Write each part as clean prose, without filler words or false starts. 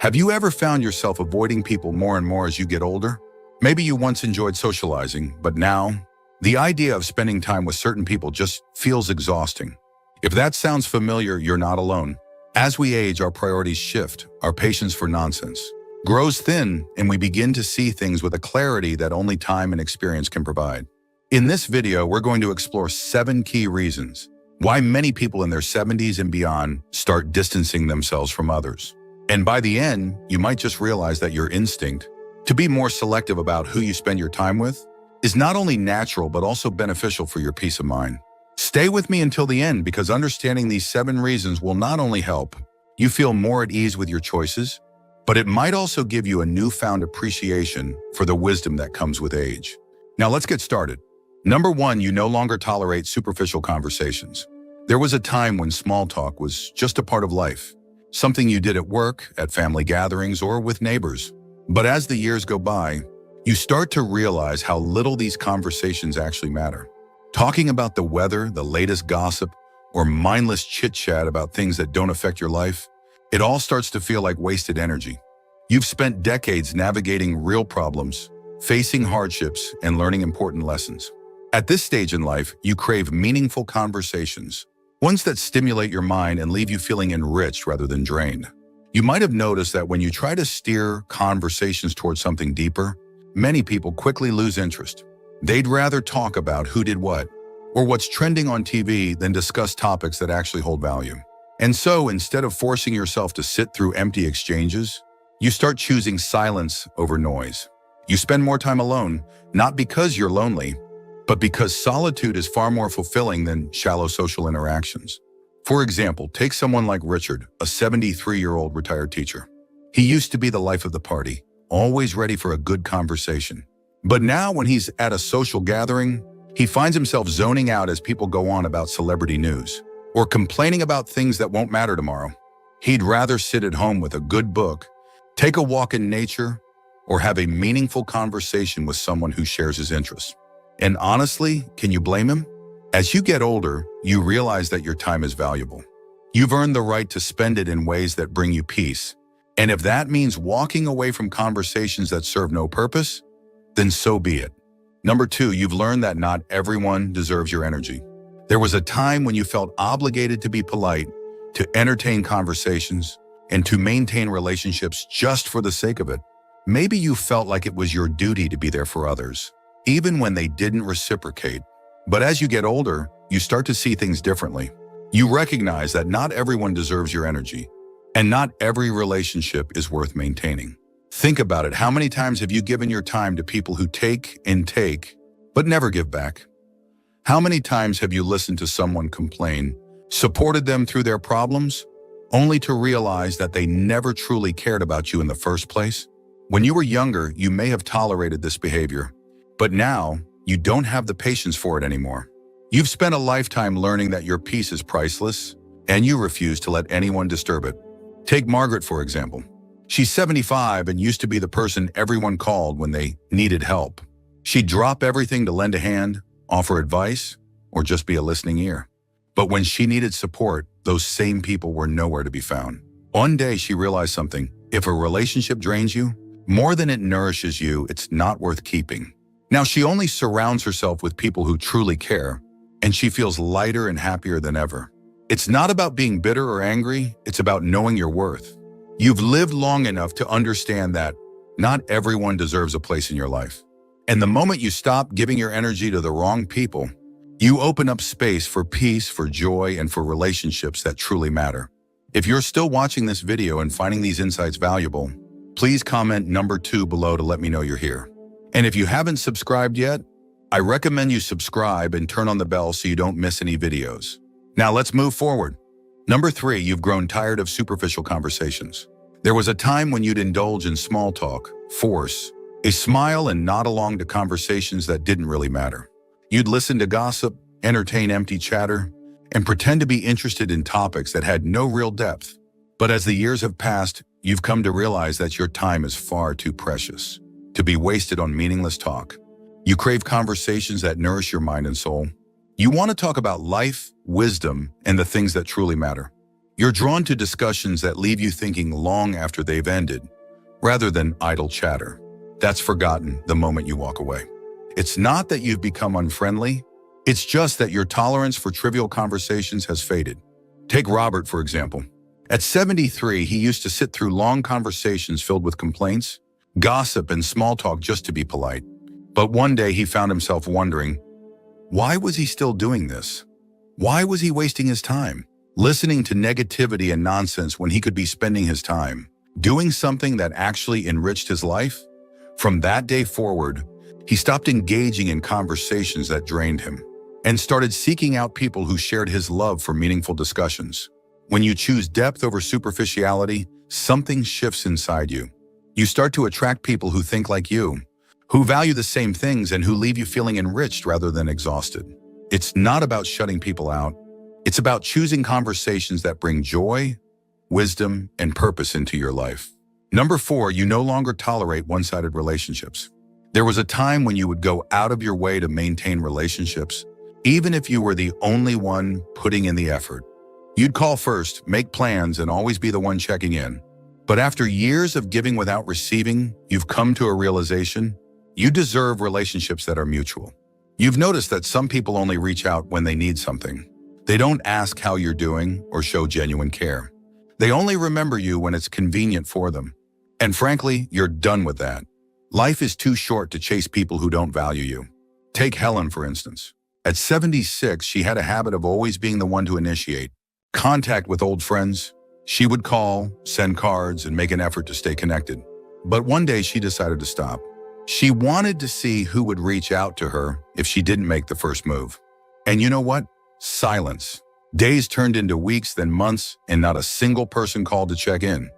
Have you ever found yourself avoiding people more and more as you get older? Maybe you once enjoyed socializing, but now, the idea of spending time with certain people just feels exhausting. If that sounds familiar, you're not alone. As we age, our priorities shift, our patience for nonsense grows thin, and we begin to see things with a clarity that only time and experience can provide. In this video, we're going to explore 7 key reasons why many people in their 70s and beyond start distancing themselves from others. And by the end, you might just realize that your instinct to be more selective about who you spend your time with is not only natural, but also beneficial for your peace of mind. Stay with me until the end, because understanding these 7 reasons will not only help you feel more at ease with your choices, but it might also give you a newfound appreciation for the wisdom that comes with age. Now let's get started. Number 1, you no longer tolerate superficial conversations. There was a time when small talk was just a part of life, something you did at work, at family gatherings, or with neighbors. But as the years go by, you start to realize how little these conversations actually matter. Talking about the weather, the latest gossip, or mindless chit-chat about things that don't affect your life, it all starts to feel like wasted energy. You've spent decades navigating real problems, facing hardships, and learning important lessons. At this stage in life, you crave meaningful conversations, ones that stimulate your mind and leave you feeling enriched rather than drained. You might have noticed that when you try to steer conversations towards something deeper, many people quickly lose interest. They'd rather talk about who did what, or what's trending on TV, than discuss topics that actually hold value. And so, instead of forcing yourself to sit through empty exchanges, you start choosing silence over noise. You spend more time alone, not because you're lonely, but because solitude is far more fulfilling than shallow social interactions. For example, take someone like Richard, a 73-year-old retired teacher. He used to be the life of the party, always ready for a good conversation. But now, when he's at a social gathering, he finds himself zoning out as people go on about celebrity news, or complaining about things that won't matter tomorrow. He'd rather sit at home with a good book, take a walk in nature, or have a meaningful conversation with someone who shares his interests. And honestly, can you blame him? As you get older, you realize that your time is valuable. You've earned the right to spend it in ways that bring you peace. And if that means walking away from conversations that serve no purpose, then so be it. Number 2, you've learned that not everyone deserves your energy. There was a time when you felt obligated to be polite, to entertain conversations, and to maintain relationships just for the sake of it. Maybe you felt like it was your duty to be there for others, even when they didn't reciprocate. But as you get older, you start to see things differently. You recognize that not everyone deserves your energy, and not every relationship is worth maintaining. Think about it. How many times have you given your time to people who take and take, but never give back? How many times have you listened to someone complain, supported them through their problems, only to realize that they never truly cared about you in the first place? When you were younger, you may have tolerated this behavior, but now you don't have the patience for it anymore. You've spent a lifetime learning that your peace is priceless, and you refuse to let anyone disturb it. Take Margaret, for example. She's 75 and used to be the person everyone called when they needed help. She'd drop everything to lend a hand, offer advice, or just be a listening ear. But when she needed support, those same people were nowhere to be found. One day she realized something. If a relationship drains you, more than it nourishes you, it's not worth keeping. Now she only surrounds herself with people who truly care, and she feels lighter and happier than ever. It's not about being bitter or angry, it's about knowing your worth. You've lived long enough to understand that not everyone deserves a place in your life. And the moment you stop giving your energy to the wrong people, you open up space for peace, for joy, and for relationships that truly matter. If you're still watching this video and finding these insights valuable, please comment number 2 below to let me know you're here. And if you haven't subscribed yet, I recommend you subscribe and turn on the bell so you don't miss any videos. Now let's move forward. Number 3, you've grown tired of superficial conversations. There was a time when you'd indulge in small talk, force a smile, and nod along to conversations that didn't really matter. You'd listen to gossip, entertain empty chatter, and pretend to be interested in topics that had no real depth. But as the years have passed, you've come to realize that your time is far too precious to be wasted on meaningless talk. You crave conversations that nourish your mind and soul. You want to talk about life, wisdom, and the things that truly matter. You're drawn to discussions that leave you thinking long after they've ended, rather than idle chatter. That's forgotten the moment you walk away. It's not that you've become unfriendly, it's just that your tolerance for trivial conversations has faded. Take Robert, for example. At 73, he used to sit through long conversations filled with complaints, gossip, and small talk just to be polite. But one day he found himself wondering, why was he still doing this? Why was he wasting his time, listening to negativity and nonsense when he could be spending his time doing something that actually enriched his life? From that day forward, he stopped engaging in conversations that drained him and started seeking out people who shared his love for meaningful discussions. When you choose depth over superficiality, something shifts inside you. You start to attract people who think like you, who value the same things, and who leave you feeling enriched rather than exhausted. It's not about shutting people out. It's about choosing conversations that bring joy, wisdom, and purpose into your life. Number 4, you no longer tolerate one-sided relationships. There was a time when you would go out of your way to maintain relationships, even if you were the only one putting in the effort. You'd call first, make plans, and always be the one checking in. But after years of giving without receiving, you've come to a realization: you deserve relationships that are mutual. You've noticed that some people only reach out when they need something. They don't ask how you're doing or show genuine care. They only remember you when it's convenient for them. And frankly, you're done with that. Life is too short to chase people who don't value you. Take Helen, for instance. At 76, she had a habit of always being the one to initiate contact with old friends. She would call, send cards, and make an effort to stay connected. But one day she decided to stop. She wanted to see who would reach out to her if she didn't make the first move. And you know what? Silence. Days turned into weeks, then months, and not a single person called to check in.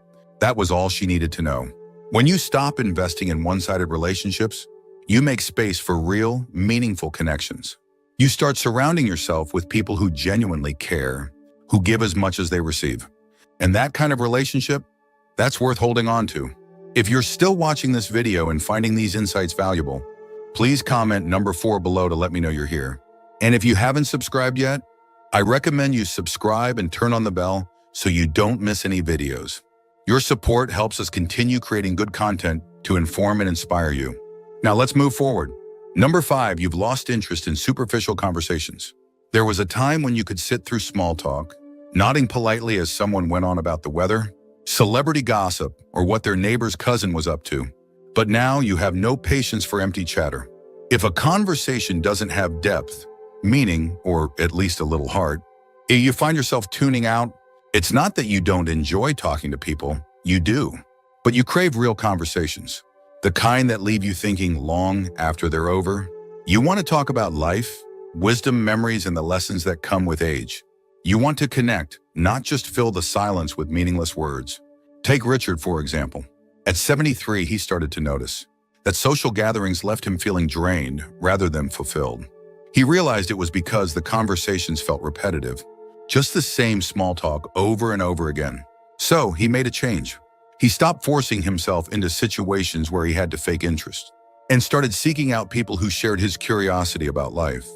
That was all she needed to know. When you stop investing in one-sided relationships, you make space for real, meaningful connections. You start surrounding yourself with people who genuinely care, who give as much as they receive. And that kind of relationship, that's worth holding on to. If you're still watching this video and finding these insights valuable, please comment number 4 below to let me know you're here. And if you haven't subscribed yet, I recommend you subscribe and turn on the bell so you don't miss any videos. Your support helps us continue creating good content to inform and inspire you. Now let's move forward. Number 5, you've lost interest in superficial conversations. There was a time when you could sit through small talk, nodding politely as someone went on about the weather, celebrity gossip, or what their neighbor's cousin was up to. But now you have no patience for empty chatter. If a conversation doesn't have depth, meaning, or at least a little heart, if you find yourself tuning out, it's not that you don't enjoy talking to people, you do. But you crave real conversations, the kind that leave you thinking long after they're over. You want to talk about life, wisdom, memories, and the lessons that come with age. You want to connect, not just fill the silence with meaningless words. Take Richard, for example. At 73, he started to notice that social gatherings left him feeling drained rather than fulfilled. He realized it was because the conversations felt repetitive, just the same small talk over and over again. So he made a change. He stopped forcing himself into situations where he had to fake interest and started seeking out people who shared his curiosity about life.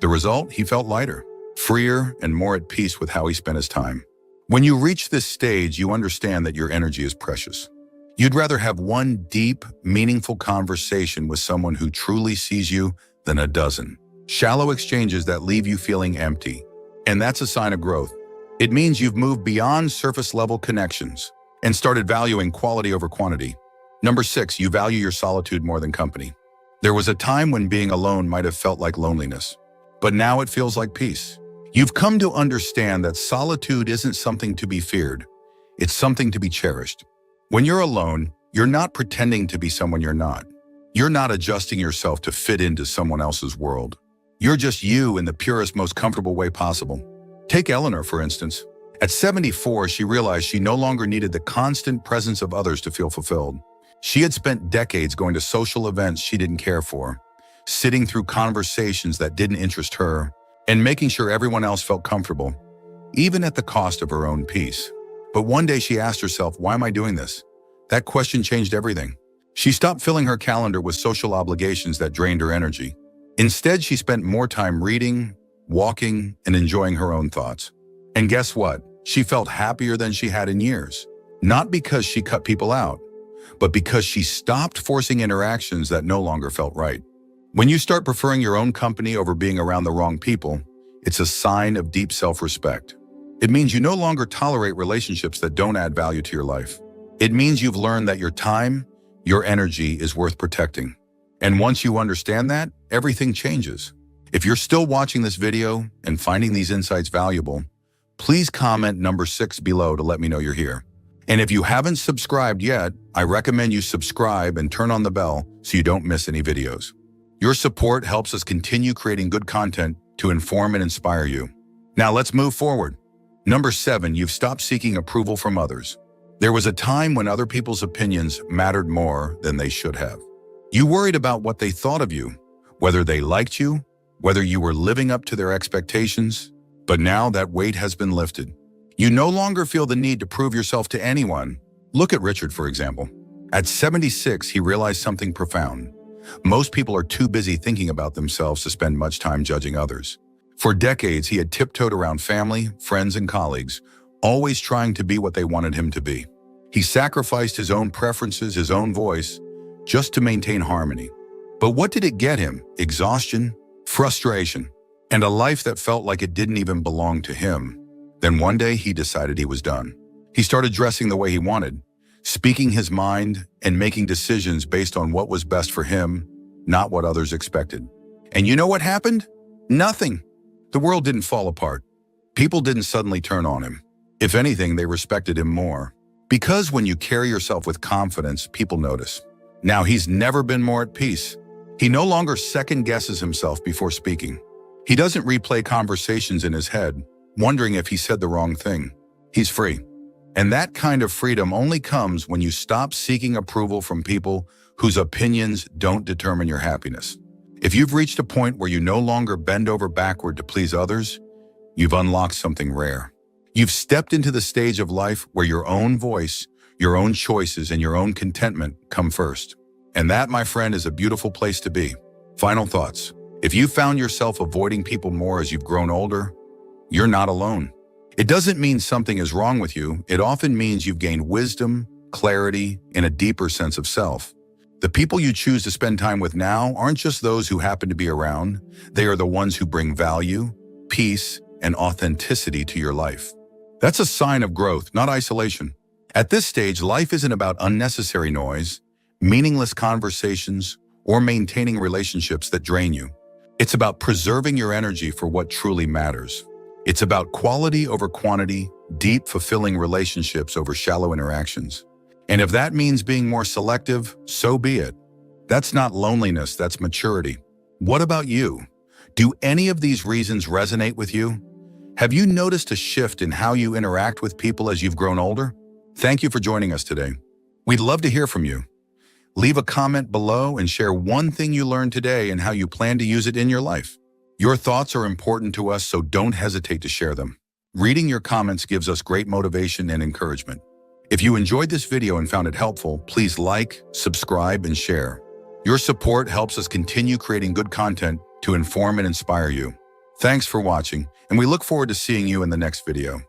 The result, he felt lighter, freer, and more at peace with how he spent his time. When you reach this stage, you understand that your energy is precious. You'd rather have one deep, meaningful conversation with someone who truly sees you than a dozen shallow exchanges that leave you feeling empty. And that's a sign of growth. It means you've moved beyond surface-level connections and started valuing quality over quantity. Number 6, you value your solitude more than company. There was a time when being alone might have felt like loneliness, but now it feels like peace. You've come to understand that solitude isn't something to be feared. It's something to be cherished. When you're alone, you're not pretending to be someone you're not. You're not adjusting yourself to fit into someone else's world. You're just you in the purest, most comfortable way possible. Take Eleanor, for instance. At 74, she realized she no longer needed the constant presence of others to feel fulfilled. She had spent decades going to social events she didn't care for, sitting through conversations that didn't interest her, and making sure everyone else felt comfortable, even at the cost of her own peace. But one day she asked herself, why am I doing this? That question changed everything. She stopped filling her calendar with social obligations that drained her energy. Instead, she spent more time reading, walking, and enjoying her own thoughts. And guess what? she felt happier than she had in years. Not because she cut people out, but because she stopped forcing interactions that no longer felt right. When you start preferring your own company over being around the wrong people, it's a sign of deep self-respect. It means you no longer tolerate relationships that don't add value to your life. It means you've learned that your time, your energy is worth protecting. And once you understand that, everything changes. If you're still watching this video and finding these insights valuable, please comment number 6 below to let me know you're here. And if you haven't subscribed yet, I recommend you subscribe and turn on the bell so you don't miss any videos. Your support helps us continue creating good content to inform and inspire you. Now let's move forward. Number 7, you've stopped seeking approval from others. There was a time when other people's opinions mattered more than they should have. You worried about what they thought of you, whether they liked you, whether you were living up to their expectations. But now that weight has been lifted. You no longer feel the need to prove yourself to anyone. Look at Richard, for example. At 76, he realized something profound. Most people are too busy thinking about themselves to spend much time judging others. For decades, he had tiptoed around family, friends, and colleagues, always trying to be what they wanted him to be. He sacrificed his own preferences, his own voice, just to maintain harmony. But what did it get him? Exhaustion, frustration, and a life that felt like it didn't even belong to him. Then one day he decided he was done. He started dressing the way he wanted, speaking his mind and making decisions based on what was best for him, not what others expected. And you know what happened? Nothing. The world didn't fall apart. People didn't suddenly turn on him. If anything, they respected him more. Because when you carry yourself with confidence, people notice. Now he's never been more at peace. He no longer second guesses himself before speaking. He doesn't replay conversations in his head, wondering if he said the wrong thing. He's free. And that kind of freedom only comes when you stop seeking approval from people whose opinions don't determine your happiness. If you've reached a point where you no longer bend over backward to please others, you've unlocked something rare. You've stepped into the stage of life where your own voice, your own choices, and your own contentment come first. And that, my friend, is a beautiful place to be. Final thoughts. If you found yourself avoiding people more as you've grown older, you're not alone. It doesn't mean something is wrong with you. It often means you've gained wisdom, clarity, and a deeper sense of self. The people you choose to spend time with now aren't just those who happen to be around. They are the ones who bring value, peace, and authenticity to your life. That's a sign of growth, not isolation. At this stage, life isn't about unnecessary noise, meaningless conversations, or maintaining relationships that drain you. It's about preserving your energy for what truly matters. It's about quality over quantity, deep, fulfilling relationships over shallow interactions. And if that means being more selective, so be it. That's not loneliness, that's maturity. What about you? Do any of these reasons resonate with you? Have you noticed a shift in how you interact with people as you've grown older? Thank you for joining us today. We'd love to hear from you. Leave a comment below and share one thing you learned today and how you plan to use it in your life. Your thoughts are important to us, so don't hesitate to share them. Reading your comments gives us great motivation and encouragement. If you enjoyed this video and found it helpful, please like, subscribe, and share. Your support helps us continue creating good content to inform and inspire you. Thanks for watching, and we look forward to seeing you in the next video.